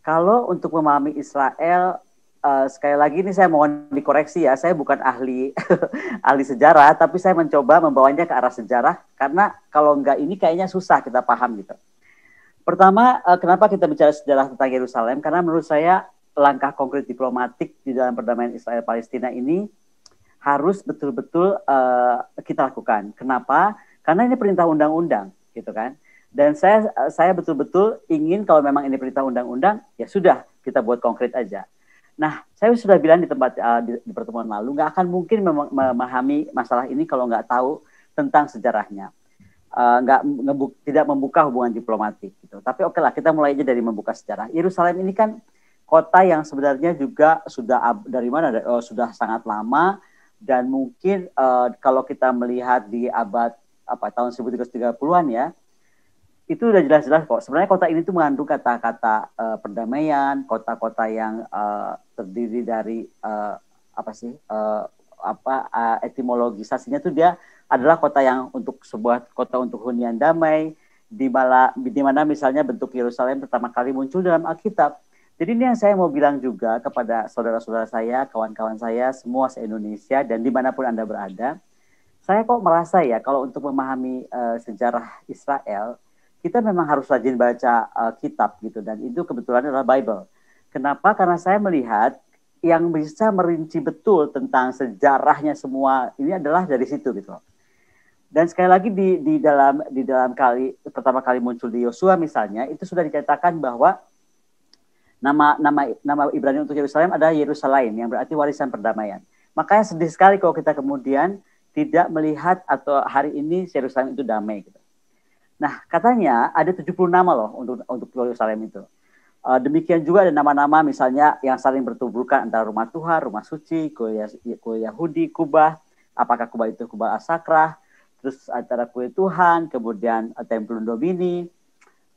Kalau untuk memahami Israel, sekali lagi ini saya mohon dikoreksi ya, saya bukan ahli ahli sejarah, tapi saya mencoba membawanya ke arah sejarah, karena kalau enggak ini kayaknya susah kita paham gitu. Pertama, kenapa kita bicara sejarah tentang Yerusalem? Karena menurut saya langkah konkret diplomatik di dalam perdamaian Israel-Palestina ini harus betul-betul kita lakukan. Kenapa? Karena ini perintah undang-undang, gitu kan. Dan saya betul-betul ingin kalau memang ini perintah undang-undang, ya sudah kita buat konkret aja. Nah, saya sudah bilang di tempat di pertemuan lalu, nggak akan mungkin memahami masalah ini kalau nggak tahu tentang sejarahnya. Tidak membuka hubungan diplomatik gitu. Tapi oke lah, kita mulai aja dari membuka sejarah. Yerusalem ini kan kota yang sebenarnya juga sudah dari mana sudah sangat lama, dan mungkin kalau kita melihat di abad tahun 1330-an ya, itu udah jelas-jelas kok. Sebenarnya kota ini tuh mengandung kata-kata perdamaian, kota-kota yang terdiri dari etimologisasinya tuh dia adalah kota yang untuk sebuah kota untuk hunian damai, di mana misalnya bentuk Yerusalem pertama kali muncul dalam Alkitab. Jadi ini yang saya mau bilang juga kepada saudara-saudara saya, kawan-kawan saya, semua se-Indonesia dan dimanapun Anda berada, saya kok merasa ya kalau untuk memahami sejarah Israel, kita memang harus rajin baca kitab gitu, dan itu kebetulan adalah Bible. Kenapa? Karena saya melihat yang bisa merinci betul tentang sejarahnya semua ini adalah dari situ gitu. Dan sekali lagi di dalam pertama kali muncul di Yosua misalnya, itu sudah dicatatkan bahwa nama Ibrani untuk Yerusalem adalah Yerusalem, yang berarti warisan perdamaian. Makanya sedih sekali kalau kita kemudian tidak melihat atau hari ini Yerusalem itu damai gitu. Nah, katanya ada 70 nama loh untuk Yerusalem itu. Demikian juga ada nama-nama misalnya yang saling bertuburkan antara rumah Tuhan, rumah suci, kue Yahudi, Kubah, apakah Kubah itu Kubah As-Sakrah, terus antara kue Tuhan, kemudian Templum Domini,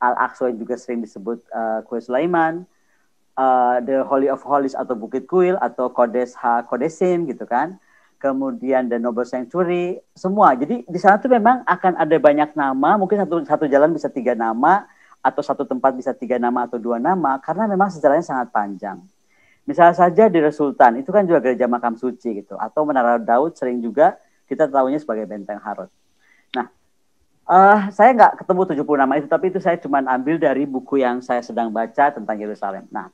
Al-Aqsa juga sering disebut kue Sulaiman, The Holy of Holies atau Bukit Kuil atau Kodes HaKodesim gitu kan. Kemudian The Noble Sanctuary, semua. Jadi di sana tuh memang akan ada banyak nama, mungkin satu jalan bisa 3 nama, atau satu tempat bisa 3 nama atau 2 nama, karena memang sejarahnya sangat panjang. Misalnya saja di Sultan, itu kan juga gereja makam suci gitu, atau Menara Daud sering juga kita tahunya sebagai Benteng Harod. Nah, saya nggak ketemu 70 nama itu, tapi itu saya cuma ambil dari buku yang saya sedang baca tentang Yerusalem. Nah,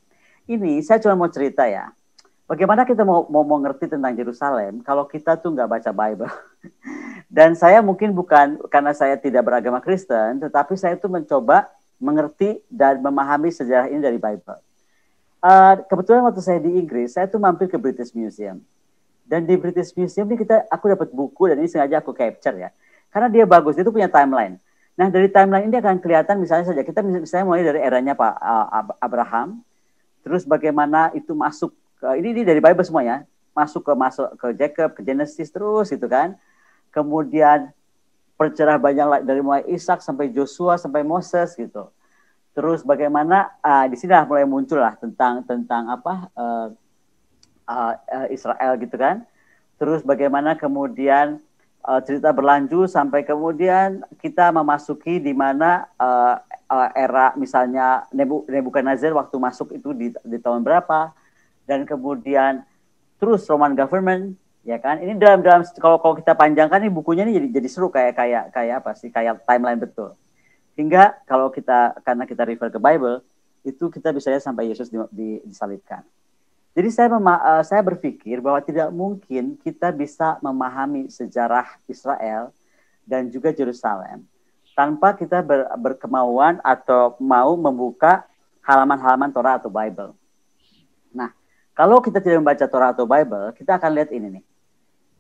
ini saya cuma mau cerita ya, bagaimana kita mau ngerti tentang Yerusalem kalau kita tuh nggak baca Bible. Dan saya mungkin bukan karena saya tidak beragama Kristen, tetapi saya tuh mencoba mengerti dan memahami sejarah ini dari Bible. Kebetulan waktu saya di Inggris, saya tuh mampir ke British Museum. Dan di British Museum ini aku dapat buku, dan ini sengaja aku capture ya. Karena dia bagus, dia tuh punya timeline. Nah, dari timeline ini akan kelihatan misalnya saja, kita misalnya mulai dari eranya Pak Abraham, terus bagaimana itu masuk, ini dari Bible semuanya, masuk ke Jacob, ke Genesis terus gitu kan. Kemudian percerah banyak dari mulai Ishak sampai Joshua sampai Moses gitu. Terus bagaimana di sini mulai muncul lah tentang Israel gitu kan. Terus bagaimana kemudian cerita berlanjut sampai kemudian kita memasuki di mana era misalnya Nebukadnezar waktu masuk itu di tahun berapa, dan kemudian terus Roman government. Ya kan, ini dalam kalau kita panjangkan ini bukunya ini jadi seru kayak timeline betul. Hingga karena kita refer ke Bible, itu kita bisa lihat sampai Yesus disalibkan. Jadi saya berpikir bahwa tidak mungkin kita bisa memahami sejarah Israel dan juga Yerusalem tanpa kita berkemauan atau mau membuka halaman-halaman Torah atau Bible. Nah, kalau kita tidak membaca Torah atau Bible, kita akan lihat ini nih.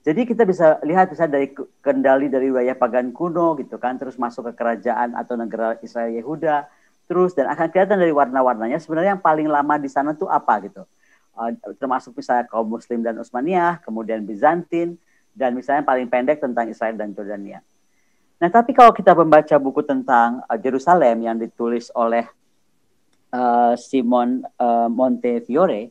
Jadi kita bisa lihat dari kendali dari wilayah pagan kuno gitu kan, terus masuk ke kerajaan atau negara Israel Yehuda, terus dan akan kelihatan dari warna-warnanya sebenarnya yang paling lama di sana tuh apa gitu. Termasuk misalnya kaum Muslim dan Utsmaniyah, kemudian Bizantin, dan misalnya paling pendek tentang Israel dan Jordania. Nah, tapi kalau kita membaca buku tentang Yerusalem yang ditulis oleh Simon Montefiore,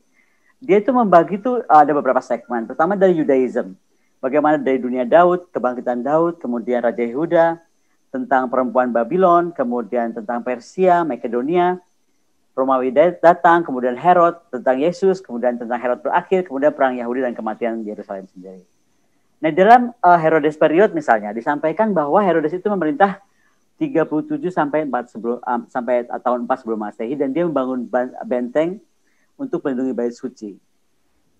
dia itu membagi tuh ada beberapa segmen. Pertama dari Judaism. Bagaimana dari dunia Daud, kebangkitan Daud, kemudian Raja Yehuda, tentang perempuan Babylon, kemudian tentang Persia, Makedonia, Romawi datang, kemudian Herod tentang Yesus, kemudian tentang Herod berakhir, kemudian perang Yahudi dan kematian Yerusalem sendiri. Nah, dalam Herodes period misalnya disampaikan bahwa Herodes itu memerintah 37 sampai 4 sebelum sampai tahun 4 sebelum Masehi, dan dia membangun benteng untuk melindungi bait suci.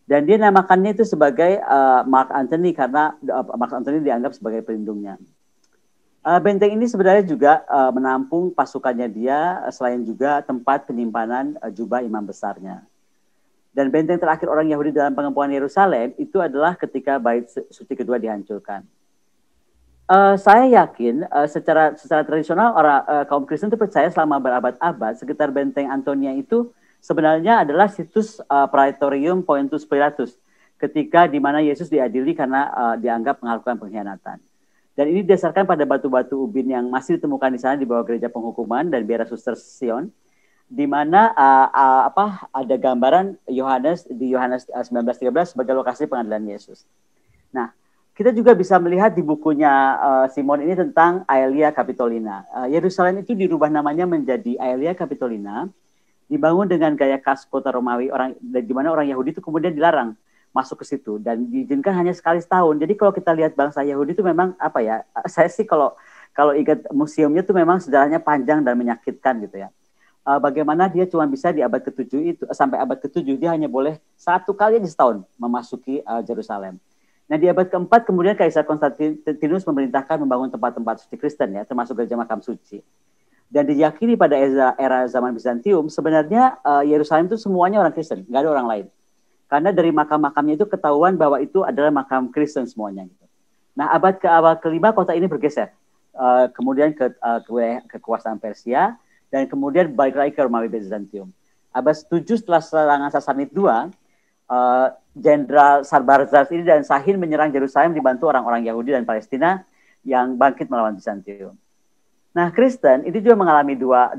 Dan dia namakannya itu sebagai Mark Antony karena Mark Antony dianggap sebagai pelindungnya. Benteng ini sebenarnya juga menampung pasukannya dia, selain juga tempat penyimpanan jubah imam besarnya. Dan benteng terakhir orang Yahudi dalam pengempungan Yerusalem itu adalah ketika bait suci kedua dihancurkan. Saya yakin secara tradisional kaum Kristen itu percaya selama berabad-abad sekitar benteng Antonia itu sebenarnya adalah situs Praetorium Pontius Pilatus, ketika di mana Yesus diadili karena dianggap melakukan pengkhianatan. Dan ini didasarkan pada batu-batu ubin yang masih ditemukan di sana di bawah gereja penghukuman dan biara Suster Sion, di mana ada gambaran Yohanes di Yohanes 19:13 sebagai lokasi pengadilan Yesus. Nah, kita juga bisa melihat di bukunya Simon ini tentang Aelia Capitolina. Yerusalem itu dirubah namanya menjadi Aelia Capitolina, dibangun dengan gaya khas kota Romawi, di mana orang Yahudi itu kemudian dilarang masuk ke situ dan diizinkan hanya sekali setahun. Jadi kalau kita lihat bangsa Yahudi itu memang saya sih kalau ingat museumnya itu memang sejarahnya panjang dan menyakitkan gitu ya. Bagaimana dia cuma bisa di abad ke-7 itu sampai abad ke-7 dia hanya boleh satu kali aja setahun memasuki Yerusalem. Nah, di abad ke-4 kemudian Kaisar Konstantinus memerintahkan membangun tempat-tempat suci Kristen ya, termasuk gereja makam suci. Dan diyakini pada era zaman Bizantium sebenarnya Yerusalem itu semuanya orang Kristen, nggak ada orang lain. Karena dari makam-makamnya itu ketahuan bahwa itu adalah makam Kristen semuanya. Gitu. Nah, abad ke-5 kota ini bergeser, kemudian ke kekuasaan Persia, dan kemudian balik lagi ke Romawi Bizantium. Abad 7 setelah serangan Sasanid II, Jenderal Sarbarzas ini dan Sahin menyerang Yerusalem dibantu orang-orang Yahudi dan Palestina yang bangkit melawan Bizantium. Nah, Kristen itu juga mengalami dua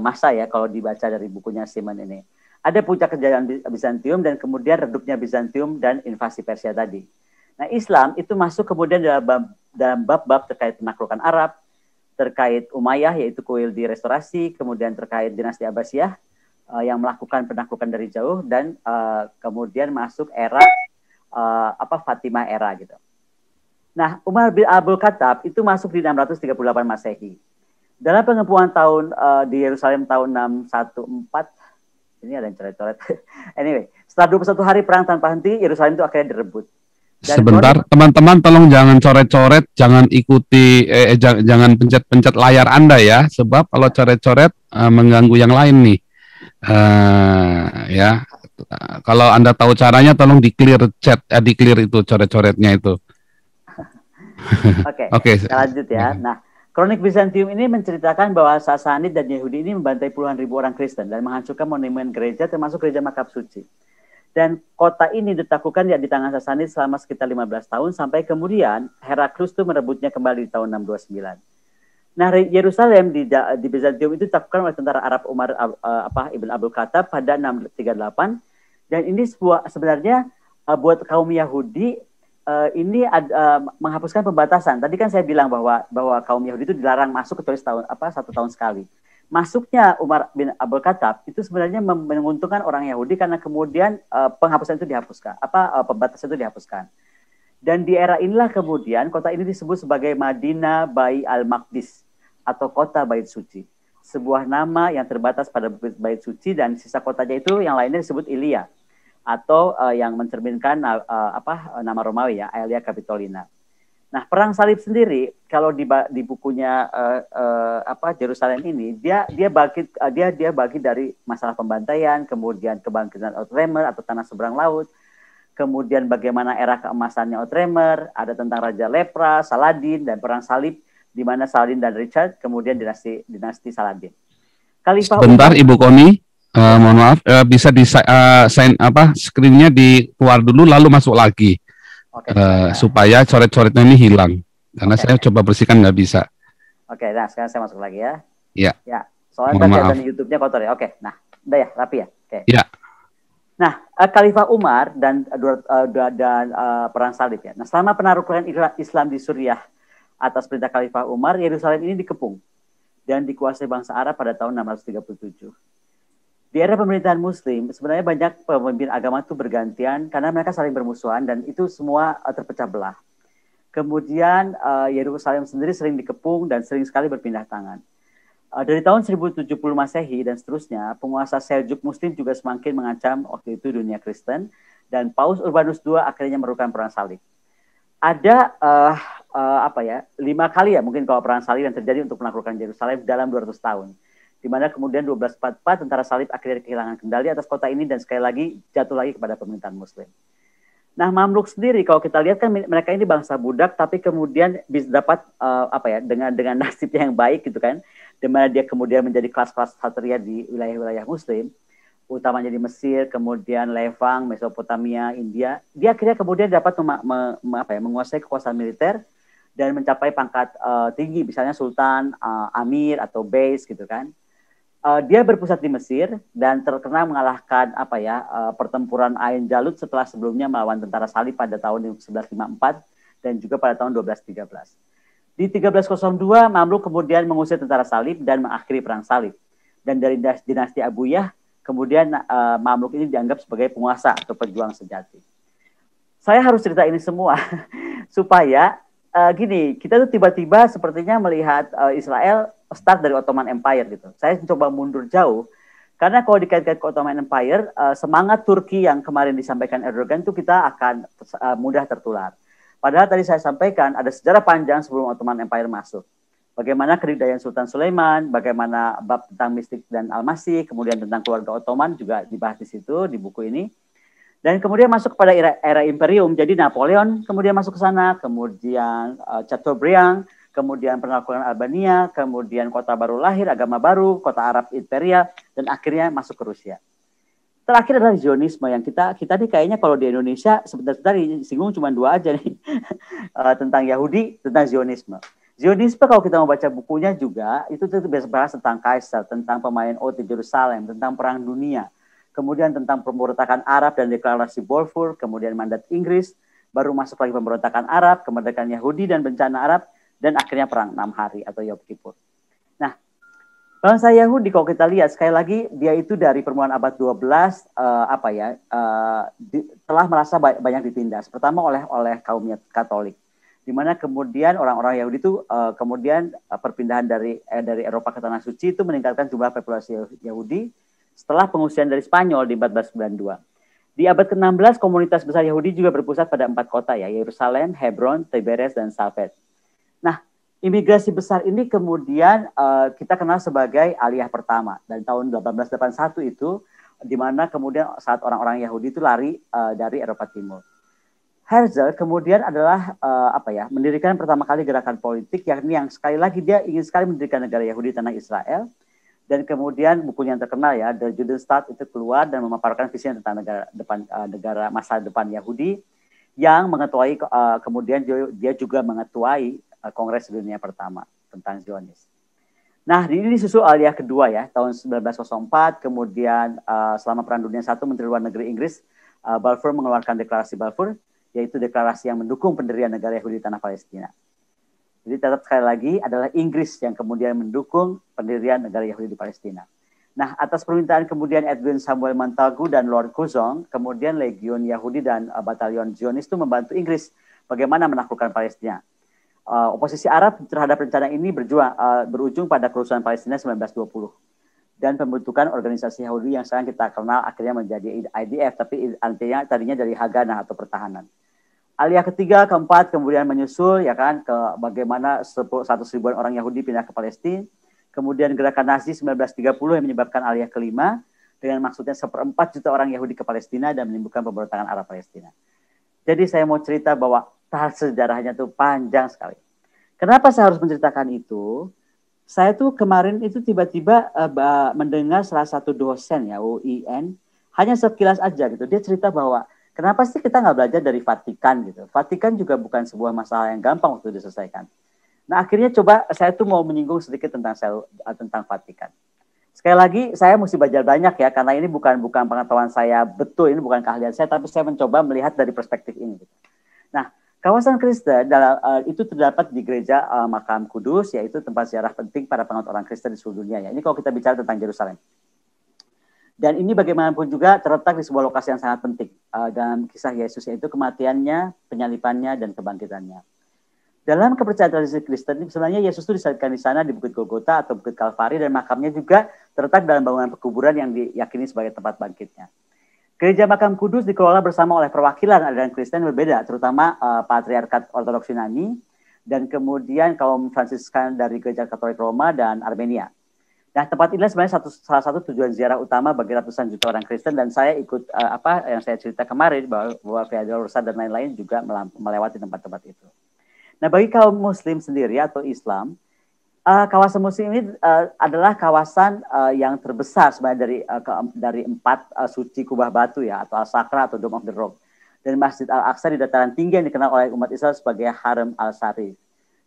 masa ya kalau dibaca dari bukunya Simon ini. Ada puncak kejayaan Bizantium dan kemudian redupnya Bizantium dan invasi Persia tadi. Nah, Islam itu masuk kemudian dalam bab-bab terkait penaklukan Arab, terkait Umayyah yaitu kuil di restorasi, kemudian terkait dinasti Abbasiyah yang melakukan penaklukan dari jauh, dan kemudian masuk era Fatimah era gitu. Nah, Umar bin Abdul Khattab itu masuk di 638 Masehi. Dalam pengempungan tahun di Yerusalem tahun 614, ini ada yang coret-coret. Anyway, setelah 21 hari perang tanpa henti, Yerusalem itu akhirnya direbut. Dan sebentar, teman-teman tolong jangan coret-coret, jangan ikuti, jangan pencet-pencet layar Anda ya, sebab kalau coret-coret mengganggu yang lain nih. Ya, kalau Anda tahu caranya, tolong di-clear chat, di-clear itu coret-coretnya itu. Oke, kita lanjut ya. Nah, Kronik Bizantium ini menceritakan bahwa Sasanid dan Yahudi ini membantai puluhan ribu orang Kristen dan menghancurkan monumen gereja termasuk gereja makam suci. Dan kota ini ditaklukkan di tangan Sasanid selama sekitar 15 tahun sampai kemudian Heraklus itu merebutnya kembali di tahun 629. Nah, Yerusalem di Bizantium itu ditaklukkan oleh tentara Arab Umar Ibn Abdul Khattab pada 638, dan ini sebenarnya buat kaum Yahudi ini menghapuskan pembatasan. Tadi kan saya bilang bahwa kaum Yahudi itu dilarang masuk kecuali satu tahun sekali. Masuknya Umar bin Abdul Khattab itu sebenarnya menguntungkan orang Yahudi karena kemudian pembatasan itu dihapuskan. Dan di era inilah kemudian kota ini disebut sebagai Madinah Bai al-Maqdis atau kota bait suci. Sebuah nama yang terbatas pada bait suci, dan sisa kotanya itu yang lainnya disebut Ilia atau yang mencerminkan nama Romawi ya, Aelia Capitolina. Nah, perang salib sendiri kalau di bukunya Yerusalem ini dia bagi dari masalah pembantaian, kemudian kebangkitan Outremer atau tanah seberang laut, kemudian bagaimana era keemasannya Outremer, ada tentang Raja Lepra, Saladin, dan perang salib di mana Saladin dan Richard, kemudian dinasti Saladin. Sebentar Ibu Koni, mohon maaf, bisa di screen-nya keluar dulu lalu masuk lagi. Supaya coret-coretnya ini hilang. Karena saya coba bersihkan nggak bisa. Oke, nah sekarang saya masuk lagi ya. Iya. Ya, soalnya kelihatan YouTube-nya kotor ya. Oke, nah, udah ya, rapi ya. Oke. Iya. Nah, Khalifah Umar dan perang salib ya. Nah, selama penaklukan Islam di Suriah atas perintah Khalifah Umar, Yerusalem ini dikepung. dan dikuasai bangsa Arab pada tahun 637. Di era pemerintahan Muslim, sebenarnya banyak pemimpin agama itu bergantian karena mereka saling bermusuhan dan itu semua terpecah belah. Kemudian Yerusalem sendiri sering dikepung dan sering sekali berpindah tangan. Dari tahun 1070 Masehi dan seterusnya, penguasa Seljuk Muslim juga semakin mengancam waktu itu dunia Kristen dan Paus Urbanus II akhirnya merukan perang salib. Ada 5 kali ya mungkin kalau perang salib yang terjadi untuk menaklukkan Yerusalem dalam 200 tahun. Di mana kemudian 1244 tentara salib akhirnya kehilangan kendali atas kota ini dan sekali lagi jatuh lagi kepada pemerintahan Muslim. Nah, Mamluk sendiri kalau kita lihat kan mereka ini bangsa budak tapi kemudian bisa dapat dengan nasib yang baik gitu kan, di mana dia kemudian menjadi kelas-kelas satria di wilayah-wilayah Muslim, utamanya di Mesir, kemudian Levang, Mesopotamia, India. Dia akhirnya kemudian dapat menguasai kekuasaan militer dan mencapai pangkat tinggi, misalnya Sultan, Amir atau Beis gitu kan. Dia berpusat di Mesir dan terkena mengalahkan pertempuran Ain Jalut setelah sebelumnya melawan tentara salib pada tahun 1154 dan juga pada tahun 1213. Di 1302 Mamluk kemudian mengusir tentara salib dan mengakhiri perang salib. Dan dari dinasti Abuyah kemudian Mamluk ini dianggap sebagai penguasa atau pejuang sejati. Saya harus cerita ini semua supaya kita tuh tiba-tiba sepertinya melihat Israel start dari Ottoman Empire gitu. Saya mencoba mundur jauh karena kalau dikait-kait ke Ottoman Empire, semangat Turki yang kemarin disampaikan Erdogan itu kita akan mudah tertular. Padahal tadi saya sampaikan ada sejarah panjang sebelum Ottoman Empire masuk. Bagaimana kedikdayaan Sultan Sulaiman, bagaimana bab tentang mistik dan Al-Masih, kemudian tentang keluarga Ottoman juga dibahas di situ di buku ini. Dan kemudian masuk kepada era Imperium, jadi Napoleon kemudian masuk ke sana, kemudian Chateaubriand, kemudian penaklukan Albania, kemudian kota baru lahir, agama baru, kota Arab Imperial, dan akhirnya masuk ke Rusia. Terakhir adalah Zionisme yang kita nih kayaknya kalau di Indonesia sebentar disinggung cuma 2 aja nih tentang Yahudi, tentang Zionisme. Zionisme kalau kita mau baca bukunya juga itu biasa bahas tentang Kaisar, tentang pemain di Yerusalem, tentang perang dunia. Kemudian tentang pemberontakan Arab dan deklarasi Balfour, kemudian mandat Inggris, baru masuk lagi pemberontakan Arab, kemerdekaan Yahudi dan bencana Arab, dan akhirnya perang 6 hari atau Yom Kippur. Nah, bangsa Yahudi kalau kita lihat sekali lagi dia itu dari permulaan abad 12 telah merasa banyak ditindas. Pertama oleh kaum Katolik, di mana kemudian orang-orang Yahudi itu kemudian perpindahan dari Eropa ke Tanah Suci itu meningkatkan jumlah populasi Yahudi. Setelah pengusiran dari Spanyol di 1492. Di abad ke-16, komunitas besar Yahudi juga berpusat pada 4 kota ya, Yerusalem, Hebron, Tiberias, dan Safed. Nah, imigrasi besar ini kemudian kita kenal sebagai Aliyah pertama. Dan tahun 1881 itu, di mana kemudian saat orang-orang Yahudi itu lari dari Eropa Timur. Herzl kemudian adalah mendirikan pertama kali gerakan politik, yakni yang sekali lagi dia ingin sekali mendirikan negara Yahudi di tanah Israel. Dan kemudian bukunya yang terkenal ya, The Judenstaat itu keluar dan memaparkan visinya tentang negara masa depan Yahudi yang mengetuai kemudian dia juga mengetuai Kongres Dunia Pertama tentang Zionis. Nah, ini disusul Aliyah kedua ya, tahun 1904, kemudian selama Perang Dunia I Menteri Luar Negeri Inggris Balfour mengeluarkan deklarasi Balfour, yaitu deklarasi yang mendukung pendirian negara Yahudi di tanah Palestina. Jadi tetap sekali lagi adalah Inggris yang kemudian mendukung pendirian negara Yahudi di Palestina. Nah, atas permintaan kemudian Edwin Samuel Montagu dan Lord Curzon, kemudian Legion Yahudi dan Batalion Zionis itu membantu Inggris bagaimana menaklukkan Palestina. Oposisi Arab terhadap rencana ini berujung pada kerusuhan Palestina 1920 dan pembentukan organisasi Yahudi yang sekarang kita kenal akhirnya menjadi IDF, tapi tadinya dari Haganah atau pertahanan. Aliyah ketiga, keempat kemudian menyusul ya kan ke bagaimana 100 ribuan orang Yahudi pindah ke Palestina. Kemudian gerakan Nazi 1930 yang menyebabkan Aliyah kelima dengan maksudnya 1/4 juta orang Yahudi ke Palestina dan menimbulkan pemberontakan Arab Palestina. Jadi saya mau cerita bahwa sejarahnya tuh panjang sekali. Kenapa saya harus menceritakan itu? Saya tuh kemarin itu tiba-tiba mendengar salah satu dosen ya UIN, hanya sekilas aja gitu. Dia cerita bahwa kenapa sih kita nggak belajar dari Vatikan gitu? Vatikan juga bukan sebuah masalah yang gampang waktu diselesaikan. Nah akhirnya coba saya tuh mau menyinggung sedikit tentang Vatikan. Sekali lagi saya mesti belajar banyak ya karena ini bukan pengetahuan saya betul, ini bukan keahlian saya, tapi saya mencoba melihat dari perspektif ini. Nah Kawasan Kristen itu terdapat di gereja Makam Kudus, yaitu tempat ziarah penting para penganut orang Kristen di seluruh dunia. Ya. Ini kalau kita bicara tentang Yerusalem. Dan ini bagaimanapun juga terletak di sebuah lokasi yang sangat penting dalam kisah Yesus, yaitu kematiannya, penyalipannya, dan kebangkitannya. Dalam kepercayaan tradisi Kristen, sebenarnya Yesus itu disalibkan di sana di Bukit Golgota atau Bukit Kalvari, dan makamnya juga terletak dalam bangunan pekuburan yang diyakini sebagai tempat bangkitnya. Gereja Makam Kudus dikelola bersama oleh perwakilan aliran Kristen berbeda, terutama Patriarkat Ortodoks Yunani, dan kemudian kaum Fransiskan dari Gereja Katolik Roma dan Armenia. Nah, tempat ini sebenarnya salah satu tujuan ziarah utama bagi ratusan juta orang Kristen, dan saya ikut yang saya cerita kemarin bahwa Via Dolorosa dan lain-lain juga melewati tempat-tempat itu. Nah, bagi kaum Muslim sendiri atau Islam, kawasan Muslim ini adalah kawasan yang terbesar sebenarnya dari 4 suci kubah batu ya, atau Al-Sakra atau Dome of the Rock, dan Masjid Al-Aqsa di dataran tinggi yang dikenal oleh umat Islam sebagai Haram Al-Sharif.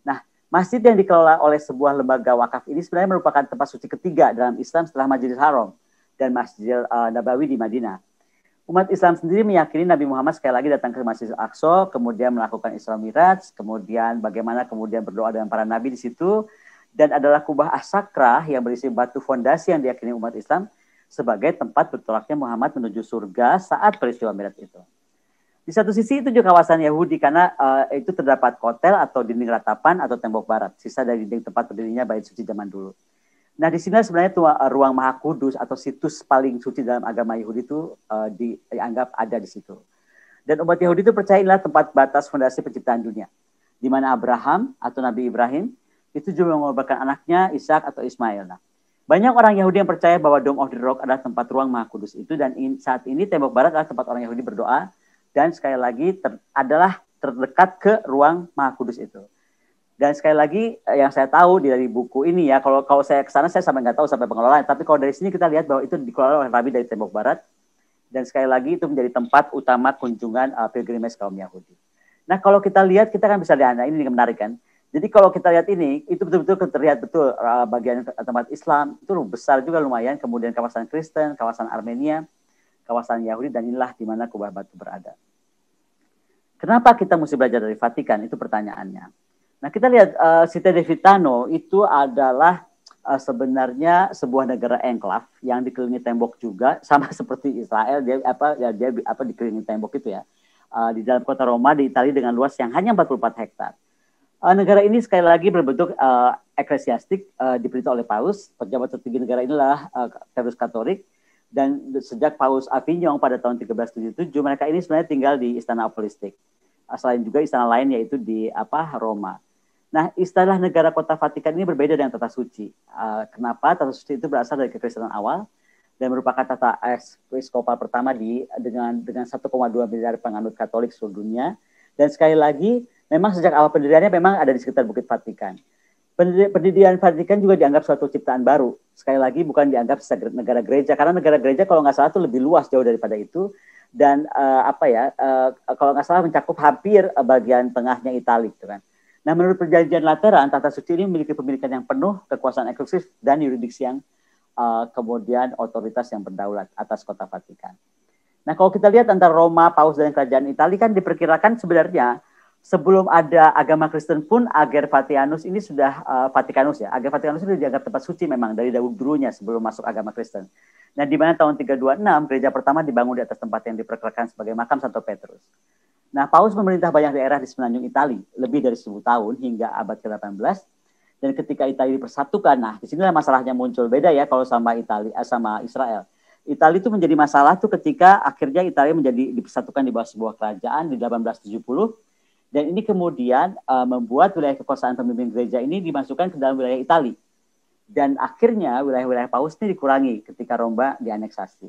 Nah, masjid yang dikelola oleh sebuah lembaga wakaf ini sebenarnya merupakan tempat suci ketiga dalam Islam setelah Masjidil Haram dan Masjidil Nabawi di Madinah. Umat Islam sendiri meyakini Nabi Muhammad sekali lagi datang ke Masjid Al-Aqsa, kemudian melakukan Isra Miraj, kemudian bagaimana kemudian berdoa dengan para nabi di situ, dan adalah kubah As-Sakra yang berisi batu fondasi yang diyakini umat Islam sebagai tempat bertolaknya Muhammad menuju surga saat peristiwa Miraj itu. Di satu sisi itu juga kawasan Yahudi karena itu terdapat kotel atau dinding ratapan atau tembok barat, sisa dari dinding tempat berdirinya bait suci zaman dulu. Nah, di sini sebenarnya ruang Maha Kudus atau situs paling suci dalam agama Yahudi itu dianggap ada di situ. Dan umat Yahudi itu percaya inilah tempat batas fondasi penciptaan dunia, di mana Abraham atau Nabi Ibrahim itu juga mengorbankan anaknya Ishak atau Ismail. Nah, banyak orang Yahudi yang percaya bahwa Dome of the Rock adalah tempat ruang Maha Kudus itu, dan saat ini tembok barat adalah tempat orang Yahudi berdoa, dan sekali lagi adalah terdekat ke ruang Maha Kudus itu. Dan sekali lagi yang saya tahu dari buku ini ya, kalau saya ke sana saya sampai nggak tahu sampai pengelolaan, tapi kalau dari sini kita lihat bahwa itu dikelola oleh Rabi dari tembok barat, dan sekali lagi itu menjadi tempat utama kunjungan pilgrimage kaum Yahudi. Nah, kalau kita lihat, kita kan bisa lihat, nah ini menarik kan. Jadi kalau kita lihat ini, itu betul-betul terlihat betul bagian tempat Islam itu besar juga lumayan, kemudian kawasan Kristen, kawasan Armenia, kawasan Yahudi, dan inilah di mana kubah batu berada. Kenapa kita mesti belajar dari Vatikan? Itu pertanyaannya. Nah, kita lihat Città di Vitano itu adalah sebenarnya sebuah negara enklav yang dikelilingi tembok juga, sama seperti Israel, dia dikelilingi tembok itu ya. Di dalam kota Roma di Italia dengan luas yang hanya 44 hektar. Negara ini sekali lagi berbentuk eklesiastik, diperintah oleh Paus. Pejabat tertinggi negara inilah Terus Katolik, dan sejak Paus Avignon pada tahun 1377 mereka ini sebenarnya tinggal di Istana Apolistik. Selain juga istana lain yaitu di Roma. Nah, istilah negara kota Vatikan ini berbeda dengan tata suci. Kenapa? Tata suci itu berasal dari kekristenan awal dan merupakan tata episkopal pertama dengan 1,2 miliar penganut Katolik seluruh dunia. Dan sekali lagi, memang sejak awal pendiriannya memang ada di sekitar Bukit Vatikan. Pendirian Vatikan juga dianggap suatu ciptaan baru. Sekali lagi bukan dianggap negara gereja, karena negara gereja kalau nggak salah itu lebih luas jauh daripada itu. Dan kalau nggak salah mencakup hampir bagian tengahnya Italia, gitu kan. Nah, menurut perjanjian Lateran, tata suci ini memiliki pemilikan yang penuh, kekuasaan eksklusif, dan yurisdiksi yang kemudian otoritas yang berdaulat atas kota Vatikan. Nah, kalau kita lihat antara Roma, Paus, dan kerajaan Italia kan diperkirakan sebenarnya sebelum ada agama Kristen pun Ager Vaticanus ini sudah Vaticanus ya. Ager Vaticanus itu dianggap tempat suci memang dari dahulunya sebelum masuk agama Kristen. Nah, di mana tahun 326 gereja pertama dibangun di atas tempat yang diperkirakan sebagai makam Santo Petrus. Nah, Paus memerintah banyak daerah di semenanjung Italia lebih dari 1000 tahun hingga abad ke-18. Dan ketika Italia dipersatukan, nah disinilah masalahnya muncul, beda ya kalau sama Italia sama Israel. Italia itu menjadi masalah tuh ketika akhirnya Italia menjadi dipersatukan di bawah sebuah kerajaan di 1870. Dan ini kemudian membuat wilayah kekuasaan pemimpin gereja ini dimasukkan ke dalam wilayah Italia. Dan akhirnya wilayah-wilayah Paus ini dikurangi ketika Roma dianeksasi.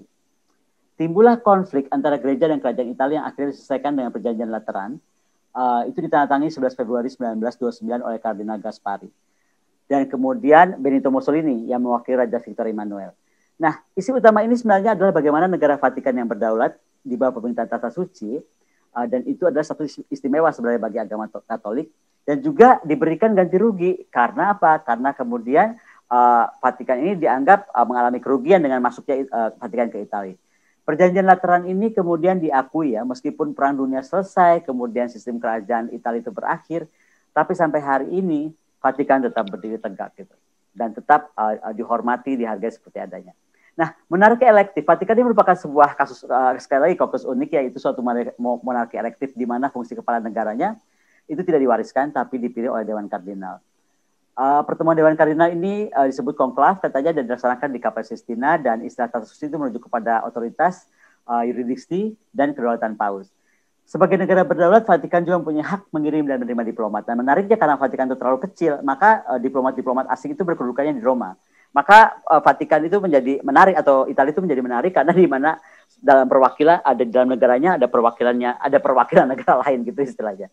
Timbullah konflik antara gereja dan kerajaan Italia yang akhirnya diselesaikan dengan perjanjian Lateran. Itu ditandatangani 11 Februari 1929 oleh Kardinal Gaspari. Dan kemudian Benito Mussolini yang mewakili Raja Victor Emmanuel. Nah, isi utama ini sebenarnya adalah bagaimana negara Vatikan yang berdaulat di bawah pemerintahan tata suci, dan itu adalah satu istimewa sebenarnya bagi agama Katolik, dan juga diberikan ganti rugi. Karena apa? Karena kemudian Vatikan ini dianggap mengalami kerugian dengan masuknya Vatikan ke Italia. Perjanjian Lateran ini kemudian diakui ya, meskipun Perang Dunia selesai, kemudian sistem kerajaan Italia itu berakhir, tapi sampai hari ini Vatikan tetap berdiri tegak gitu, dan tetap dihormati, dihargai seperti adanya. Nah, monarki elektif, Vatikan ini merupakan sebuah kasus, sekali lagi kasus unik, yaitu suatu monarki elektif di mana fungsi kepala negaranya itu tidak diwariskan, tapi dipilih oleh Dewan Kardinal. Pertemuan Dewan Kardinal ini disebut konklav, katanya, dan dilaksanakan di Kapel Sistina, dan istilah tersus itu merujuk kepada otoritas, yurisdiksi, dan kedaulatan Paus. Sebagai negara berdaulat, Vatikan juga punya hak mengirim dan menerima diplomat. Dan menariknya karena Vatikan itu terlalu kecil, maka diplomat-diplomat asing itu berkedudukannya di Roma. Maka Vatikan itu menjadi menarik, atau Italia itu menjadi menarik karena di mana dalam perwakilan, ada di dalam negaranya ada perwakilannya, ada perwakilan negara lain gitu istilahnya.